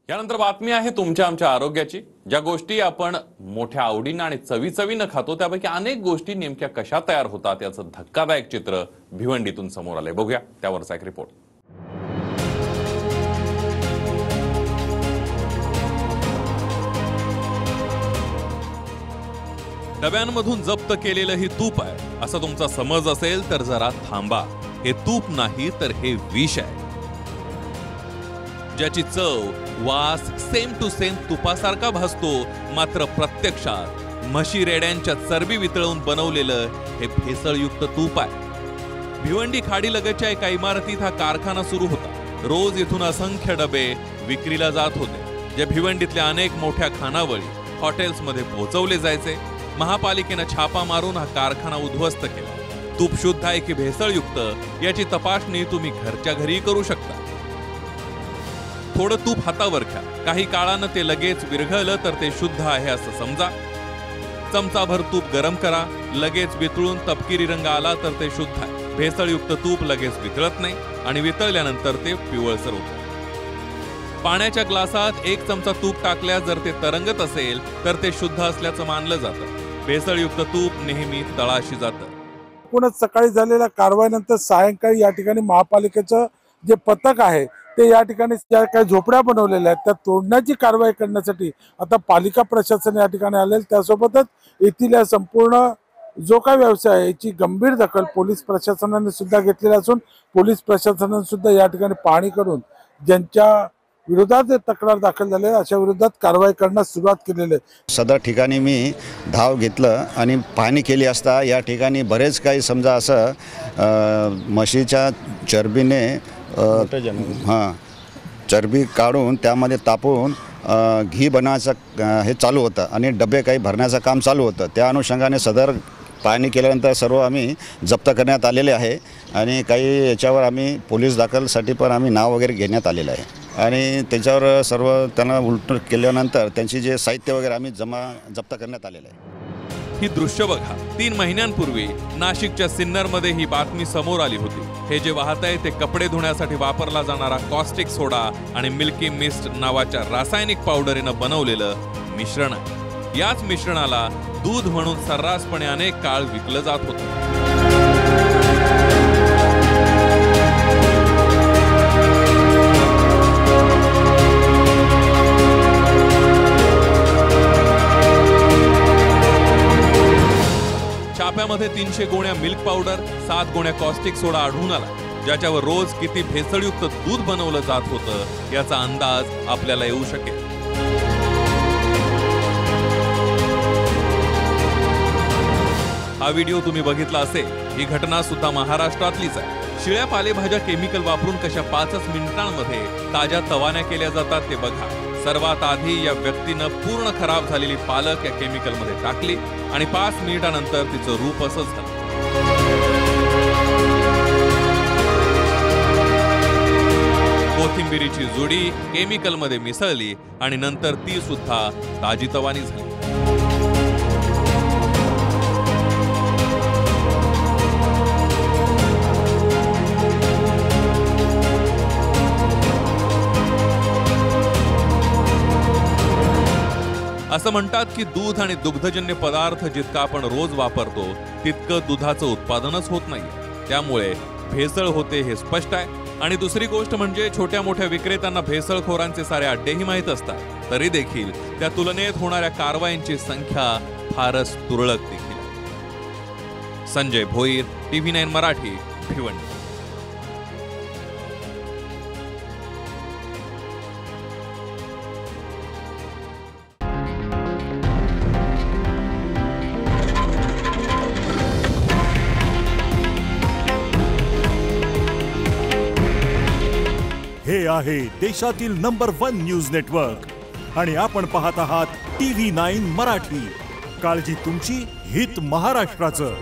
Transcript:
यानंतर बातमी आहे तुमच्या आमच्या आरोग्याची। ज्या गोष्टी आपण मोठ्या आवडीने आणि चवीचवीने खातो त्यापैकी अनेक गोष्टी नेमक्या कशा तयार होतात याचं धक्कादायक चित्र भिवंडीतून समोर आले। बघूया त्यावरचा एक रिपोर्ट। डब्यांमधून जप्त केलेलं ही तूप आहे असं तुमचा समज असेल तर जरा थांबा। हे तूप नाही तर हे विष आहे, ज्याची चव वास सेम टू सेम तुपासारखा भासतो, मात्र प्रत्यक्षात म्हशी रेड्यांच्या चरबी वितळवून बनवलेलं हे भेसळयुक्त तूप आहे। भिवंडी खाडीलगतच्या एका इमारतीत हा कारखाना सुरू होता। रोज इथून असंख्य डबे विक्रीला जात होते, जे भिवंडीतल्या अनेक मोठ्या खानावळी हॉटेल्समध्ये पोहोचवले जायचे। महापालिकेने छापा मारून हा कारखाना उद्ध्वस्त केला। तूप शुद्ध आहे की भेसळयुक्त याची तपासणी तुम्ही घरच्या घरी करू शकता। थोडं तूप हातावर घ्या, काही काळानं ते लगेच विरघळलं तर ते शुद्ध आहे असं समजा। चमचाभर तूप गरम करा, लगेच वितळून तपकिरी रंग आला तर ते शुद्ध आहे। भेसळयुक्त तूप लगेच वितळत नाही आणि वितळल्यानंतर ते पिवळसर होतं। पाण्याच्या ग्लासात एक चमचा तूप टाकल्यास जर ते तरंगत असेल तर ते शुद्ध असल्याचं मानलं जातं। भेसळयुक्त तूप नेहमी तळाशी जातं। पुन्हा सकाळी झालेल्या कारवाईनंतर सायंकाळी या ठिकाणी महापालिकेचं जे पथक आहे ते या ठिकाणी ज्या काही झोपड्या बनवलेल्या आहेत त्या तोडण्याची कारवाई करण्यासाठी आता पालिका प्रशासन या ठिकाणी आले। त्यासोबतच येथील या संपूर्ण जो काही व्यवसाय आहे याची गंभीर दखल पोलीस प्रशासनाने सुद्धा घेतलेली असून पोलीस प्रशासनाने सुद्धा या ठिकाणी पाहणी करून ज्यांच्या विरोधात तक्रार दाखल झाली अशा विरोधात कारवाई करण्यास सुरुवात केलेली आहे। सदर ठिकाणी मी धाव घेतलं आणि पाहणी केली असता या ठिकाणी बरेच काही समजा असं म्हशीच्या चरबीने चरबी काढून त्यामध्ये तापवून घी बनवायचं हे चालू होतं आणि डबे काही भरण्याचं काम चालू होतं। त्या अनुषंगाने सदर पाहणी केल्यानंतर सर्व आम्ही जप्त करण्यात आलेले आहे आणि काही याच्यावर आम्ही पोलीस दाखलसाठी पण आम्ही नाव वगैरे घेण्यात आलेलं आहे आणि त्याच्यावर सर्व त्यांना उलट केल्यानंतर त्यांची जे साहित्य वगैरे आम्ही जप्त करण्यात आलेलं आहे। ही दृश्य बघा, 3 महिन्यांपूर्वी नाशिकच्या सिन्नरमध्ये ही बातमी समोर आली होती। हे जे वाहत आहे ते कपडे धुण्यासाठी वापरला जाणारा कॉस्टिक सोडा आणि मिल्की मिस्ट नावाच्या रासायनिक पावडरीनं बनवलेलं मिश्रण आहे। याच मिश्रणाला दूध म्हणून सर्रासपणे अनेक काळ विकलं जात होतं। छाप्यामध्ये 300 गोण्या मिल्क पावडर, 7 गोण्या कॉस्टिक सोडा आढळून आला, ज्याच्यावर रोज किती भेसळयुक्त दूध बनवलं जात होतं याचा अंदाज आपल्याला येऊ शकेल। हा व्हिडिओ तुम्ही बघितला असेल। ही घटना सुद्धा महाराष्ट्रातलीच आहे। शिळ्या पालेभाज्या केमिकल वापरून कशा 5 मिनिटांमध्ये ताज्या तवान्या केल्या जातात ते बघा। सर्वात आधी या व्यक्तीनं पूर्ण खराब झालेली पालक या केमिकलमध्ये टाकली आणि 5 मिनिटांनंतर तिचं रूप असं झालं। कोथिंबिरीची जुडी केमिकलमध्ये मिसळली आणि नंतर ती सुद्धा ताजी तवानी झाली। असं म्हणतात की दूध आणि दुग्धजन्य पदार्थ जितका आपण रोज वापरतो तितकं दुधाचं उत्पादनच होत नाही, त्यामुळे भेसळ होते हे स्पष्ट आहे। आणि दुसरी गोष्ट म्हणजे छोट्या मोठ्या विक्रेत्यांना भेसळखोरांचे सारे अड्डेही माहीत असतात, तरी देखील त्या तुलनेत होणाऱ्या कारवायांची संख्या फारच तुरळक देखील आहे। संजय भोईर, TV9 मराठी, भिवंडी। हे आहे देशातील नंबर 1 न्यूज नेटवर्क आणि आपण पाहत आहात TV9 मराठी। काळजी तुमची, हित महाराष्ट्राचं।